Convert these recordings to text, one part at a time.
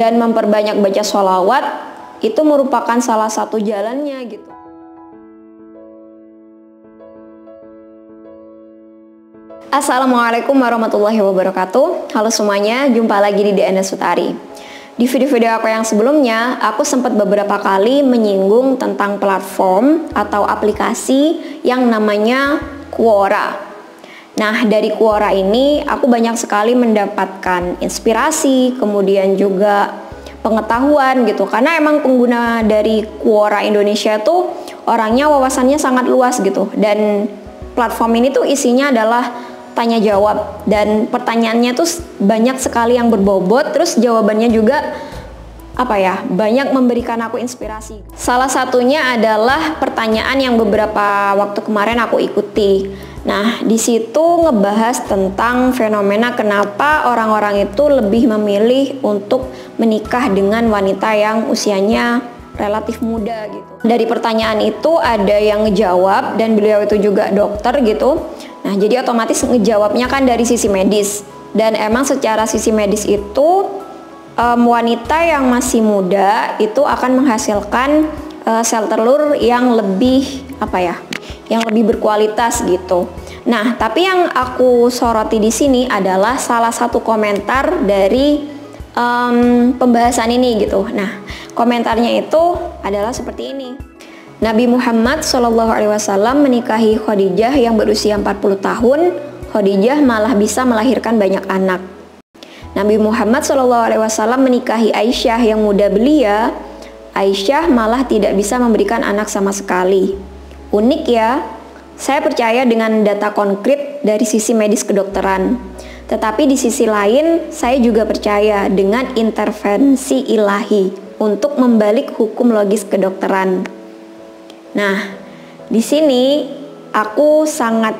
Dan memperbanyak baca sholawat itu merupakan salah satu jalannya gitu. Assalamualaikum warahmatullahi wabarakatuh. Halo semuanya, jumpa lagi di DNS Sutari. Di video-video aku yang sebelumnya, aku sempat beberapa kali menyinggung tentang platform atau aplikasi yang namanya Quora. Nah, dari Quora ini aku banyak sekali mendapatkan inspirasi, kemudian juga pengetahuan gitu. Karena emang pengguna dari Quora Indonesia tuh orangnya wawasannya sangat luas gitu. Dan platform ini tuh isinya adalah tanya jawab, dan pertanyaannya tuh banyak sekali yang berbobot, terus jawabannya juga banyak memberikan aku inspirasi. Salah satunya adalah pertanyaan yang beberapa waktu kemarin aku ikuti. Nah, di situ ngebahas tentang fenomena kenapa orang-orang itu lebih memilih untuk menikah dengan wanita yang usianya relatif muda gitu. Dari pertanyaan itu ada yang ngejawab, dan beliau itu juga dokter gitu. Nah, jadi otomatis ngejawabnya kan dari sisi medis. Dan emang secara sisi medis itu wanita yang masih muda itu akan menghasilkan sel telur yang lebih yang lebih berkualitas gitu. Nah, tapi yang aku soroti di sini adalah salah satu komentar dari pembahasan ini gitu. Nah, komentarnya itu adalah seperti ini. Nabi Muhammad SAW menikahi Khadijah yang berusia 40 tahun. Khadijah malah bisa melahirkan banyak anak. Nabi Muhammad SAW menikahi Aisyah yang muda belia. Aisyah malah tidak bisa memberikan anak sama sekali. Unik ya. Saya percaya dengan data konkret dari sisi medis kedokteran. Tetapi di sisi lain, saya juga percaya dengan intervensi ilahi untuk membalik hukum logis kedokteran. Nah, di sini aku sangat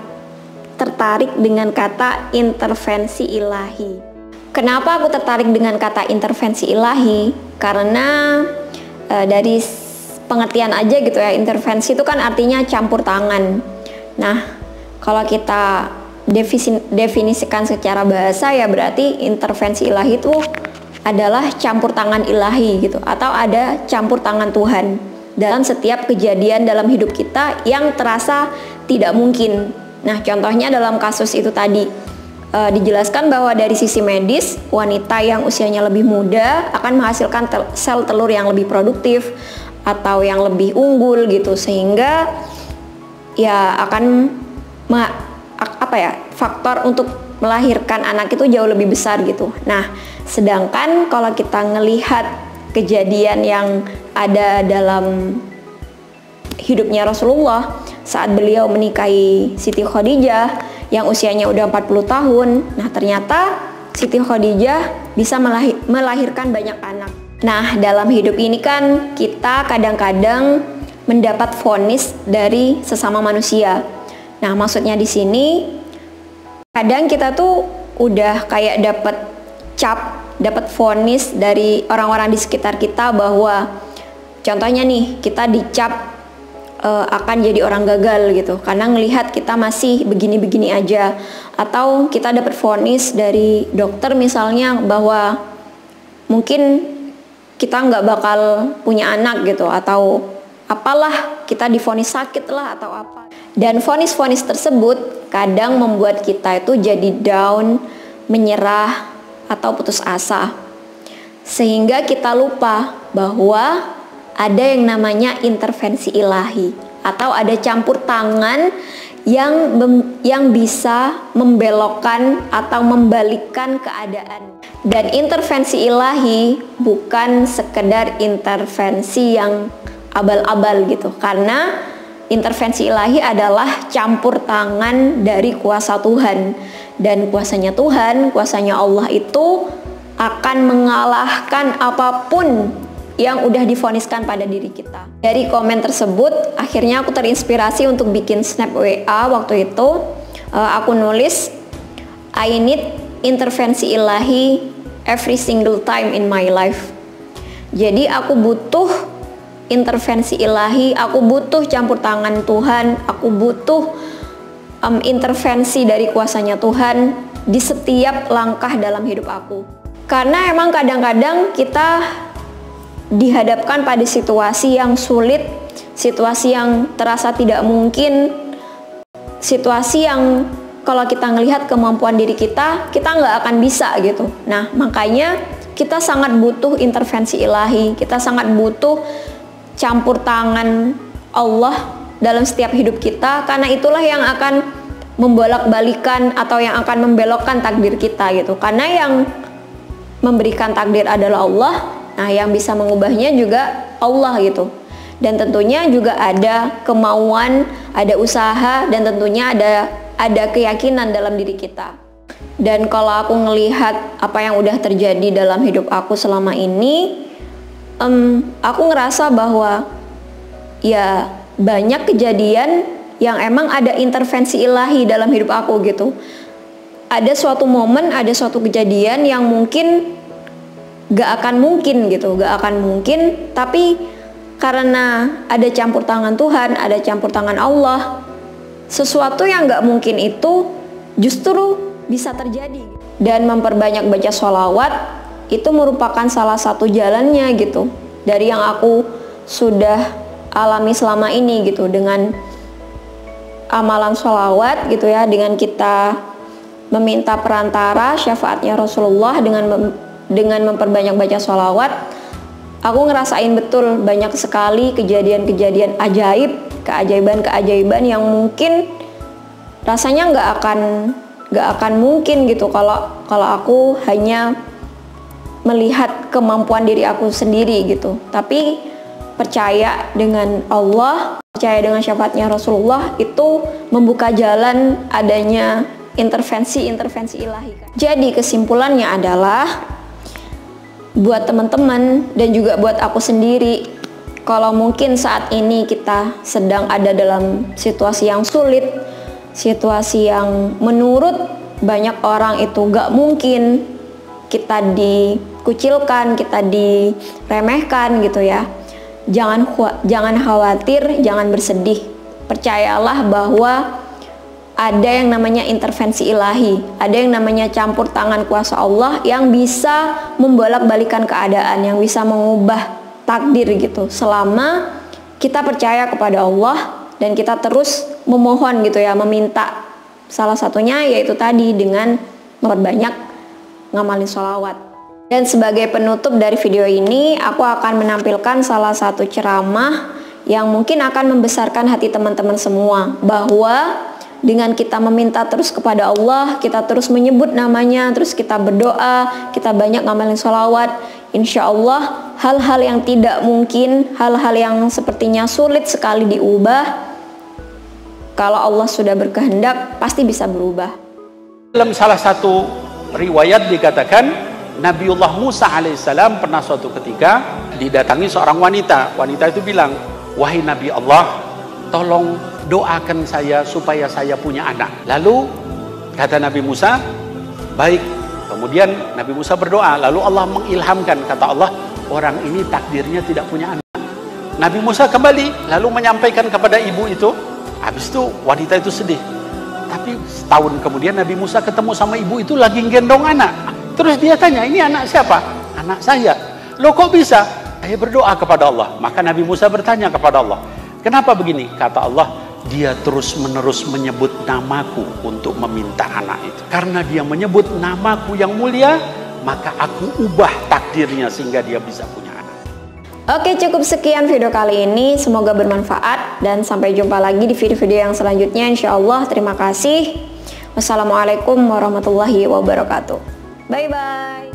tertarik dengan kata intervensi ilahi. Kenapa aku tertarik dengan kata intervensi ilahi? Karena dari pengertian aja gitu ya, intervensi itu kan artinya campur tangan. Nah, kalau kita definisikan secara bahasa ya berarti intervensi ilahi itu adalah campur tangan ilahi gitu, atau ada campur tangan Tuhan dalam setiap kejadian dalam hidup kita yang terasa tidak mungkin. Nah, contohnya dalam kasus itu tadi dijelaskan bahwa dari sisi medis, wanita yang usianya lebih muda akan menghasilkan sel telur yang lebih produktif atau yang lebih unggul gitu, sehingga ya akan faktor untuk melahirkan anak itu jauh lebih besar gitu. Nah, sedangkan kalau kita ngelihat kejadian yang ada dalam hidupnya Rasulullah saat beliau menikahi Siti Khadijah yang usianya udah 40 tahun. Nah, ternyata Siti Khadijah bisa melahirkan banyak anak. Nah, dalam hidup ini kan kita kadang-kadang mendapat vonis dari sesama manusia. Nah, maksudnya di sini kadang kita tuh udah kayak dapat vonis dari orang-orang di sekitar kita bahwa contohnya nih, kita dicap akan jadi orang gagal gitu karena ngelihat kita masih begini-begini aja, atau kita dapat vonis dari dokter misalnya bahwa mungkin kita nggak bakal punya anak gitu, atau apalah, kita divonis sakit lah atau apa. Dan vonis-vonis tersebut kadang membuat kita itu jadi down, menyerah, atau putus asa, sehingga kita lupa bahwa ada yang namanya intervensi ilahi, atau ada campur tangan yang bisa membelokkan atau membalikkan keadaan. Dan intervensi ilahi bukan sekedar intervensi yang abal-abal gitu, karena intervensi ilahi adalah campur tangan dari kuasa Tuhan. Dan kuasanya Tuhan, kuasanya Allah itu akan mengalahkan apapun yang udah divoniskan pada diri kita. Dari komen tersebut, akhirnya aku terinspirasi untuk bikin snap WA waktu itu. Aku nulis, I need intervensi ilahi every single time in my life. Jadi aku butuh intervensi ilahi, aku butuh campur tangan Tuhan, aku butuh intervensi dari kuasanya Tuhan di setiap langkah dalam hidup aku. Karena emang kadang-kadang kita dihadapkan pada situasi yang sulit, situasi yang terasa tidak mungkin, situasi yang kalau kita ngelihat kemampuan diri kita nggak akan bisa gitu. Nah, makanya kita sangat butuh intervensi ilahi, kita sangat butuh campur tangan Allah dalam setiap hidup kita, karena itulah yang akan membolak-balikan atau yang akan membelokkan takdir kita gitu. Karena yang memberikan takdir adalah Allah, nah yang bisa mengubahnya juga Allah gitu. Dan tentunya juga ada kemauan, ada usaha, dan tentunya ada keyakinan dalam diri kita. Dan kalau aku ngelihat apa yang udah terjadi dalam hidup aku selama ini, aku ngerasa bahwa ya banyak kejadian yang emang ada intervensi ilahi dalam hidup aku gitu. Ada suatu momen, ada suatu kejadian yang mungkin gak akan mungkin gitu, gak akan mungkin, tapi karena ada campur tangan Tuhan, ada campur tangan Allah, sesuatu yang gak mungkin itu justru bisa terjadi. Dan memperbanyak baca sholawat itu merupakan salah satu jalannya gitu, dari yang aku sudah alami selama ini gitu. Dengan amalan sholawat gitu ya, dengan kita meminta perantara syafaatnya Rasulullah, dengan memperbanyak baca sholawat, aku ngerasain betul banyak sekali kejadian-kejadian ajaib, keajaiban-keajaiban yang mungkin rasanya nggak akan mungkin gitu kalau aku hanya melihat kemampuan diri aku sendiri gitu. Tapi percaya dengan Allah, percaya dengan syafaatnya Rasulullah, itu membuka jalan adanya intervensi ilahi. Jadi kesimpulannya adalah, buat teman-teman dan juga buat aku sendiri, kalau mungkin saat ini kita sedang ada dalam situasi yang sulit, situasi yang menurut banyak orang itu gak mungkin, kita dikucilkan, kita diremehkan gitu ya, jangan khawatir, jangan bersedih. Percayalah bahwa ada yang namanya intervensi ilahi, ada yang namanya campur tangan kuasa Allah yang bisa membolak-balikan keadaan, yang bisa mengubah takdir gitu, selama kita percaya kepada Allah dan kita terus memohon gitu ya, meminta. Salah satunya yaitu tadi dengan memperbanyak ngamalin sholawat. Dan sebagai penutup dari video ini, aku akan menampilkan salah satu ceramah yang mungkin akan membesarkan hati teman-teman semua, bahwa dengan kita meminta terus kepada Allah, kita terus menyebut namanya, terus kita berdoa, kita banyak ngamalin sholawat, insya Allah hal-hal yang tidak mungkin, hal-hal yang sepertinya sulit sekali diubah, kalau Allah sudah berkehendak pasti bisa berubah. Dalam salah satu riwayat dikatakan, Nabiullah Musa alaihissalam pernah suatu ketika didatangi seorang wanita. Wanita itu bilang, wahai Nabi Allah, tolong doakan saya supaya saya punya anak. Lalu kata Nabi Musa, baik. Kemudian Nabi Musa berdoa, lalu Allah mengilhamkan, kata Allah, orang ini takdirnya tidak punya anak. Nabi Musa kembali lalu menyampaikan kepada ibu itu. Habis itu wanita itu sedih. Tapi setahun kemudian Nabi Musa ketemu sama ibu itu lagi gendong anak. Terus dia tanya, ini anak siapa? Anak saya. Loh kok bisa? Saya berdoa kepada Allah. Maka Nabi Musa bertanya kepada Allah, kenapa begini? Kata Allah, dia terus-menerus menyebut namaku untuk meminta anak itu. Karena dia menyebut namaku yang mulia, maka aku ubah takdirnya sehingga dia bisa punya anak. Oke, cukup sekian video kali ini. Semoga bermanfaat dan sampai jumpa lagi di video-video yang selanjutnya, insya Allah. Terima kasih. Wassalamualaikum warahmatullahi wabarakatuh. Bye-bye.